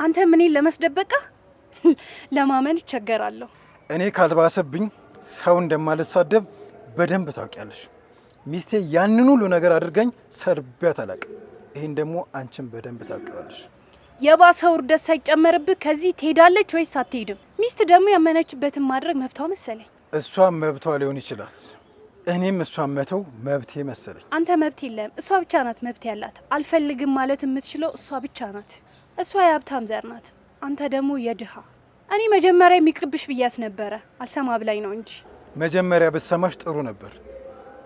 አንተ ምንን ለመስደበቃ ለማመን ይቸገራለሁ። እኔ ካልባሰብኝ ሰው እንደማልሳደብ በደንብ ታውቂያለሽ። ሚስቴ ያንን ሁሉ ነገር አድርጋኝ ሰርቢያት አላውቅም። ይሄን ደግሞ አንቺም በደንብ ታውቂያለሽ። የባሰው ውርደት ሳይጨመርብህ ከዚህ ትሄዳለች ወይስ አትሄድም? ሚስት ደግሞ ያመነችበትን ማድረግ መብቷ መሰለኝ። እሷ መብቷ ሊሆን ይችላል። እኔም እሷን መተው መብቴ መሰለኝ። አንተ መብት የለም፣ እሷ ብቻ ናት መብት ያላት። አልፈልግም ማለት የምትችለው እሷ ብቻ ናት። እሷ የሀብታም ዘር ናት፣ አንተ ደግሞ የድሃ። እኔ መጀመሪያ የሚቅርብሽ ብያት ነበረ፣ አልሰማ ብላኝ ነው እንጂ። መጀመሪያ ብትሰማሽ ጥሩ ነበር።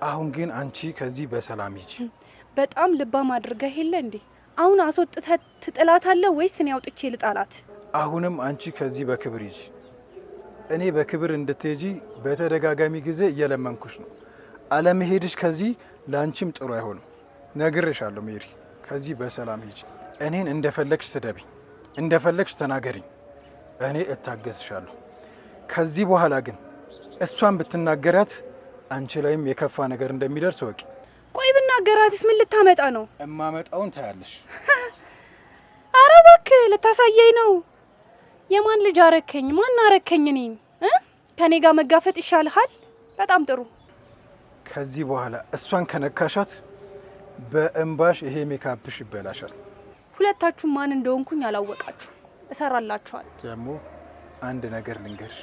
አሁን ግን አንቺ ከዚህ በሰላም ሂጂ። በጣም ልባም አድርገህ የለ እንዴ? አሁን አስወጥተህ ትጥላታለህ ወይስ እኔ አውጥቼ ልጣላት? አሁንም አንቺ ከዚህ በክብር ሂጂ። እኔ በክብር እንድትሄጂ በተደጋጋሚ ጊዜ እየለመንኩሽ ነው። አለመሄድሽ ከዚህ ለአንቺም ጥሩ አይሆንም። ነግሬሻለሁ ሜሪ፣ ከዚህ በሰላም ሂጂ። እኔን እንደፈለግሽ ስደቢኝ፣ እንደፈለግሽ ተናገሪኝ፣ እኔ እታገዝሻለሁ። ከዚህ በኋላ ግን እሷን ብትናገሪያት አንቺ ላይም የከፋ ነገር እንደሚደርስ ወቂ። ቆይ ብናገራትስ ምን ልታመጣ ነው? እማመጣውን ታያለሽ። ኧረ እባክህ ልታሳየኝ ነው? የማን ልጅ አረከኝ? ማን አረከኝ? እኔን ከኔ ጋር መጋፈጥ ይሻልሃል። በጣም ጥሩ። ከዚህ በኋላ እሷን ከነካሻት በእንባሽ ይሄ ሜካፕሽ ይበላሻል። ሁለታችሁ ማን እንደሆንኩኝ አላወቃችሁ። እሰራላችኋል። ደግሞ አንድ ነገር ልንገርሽ።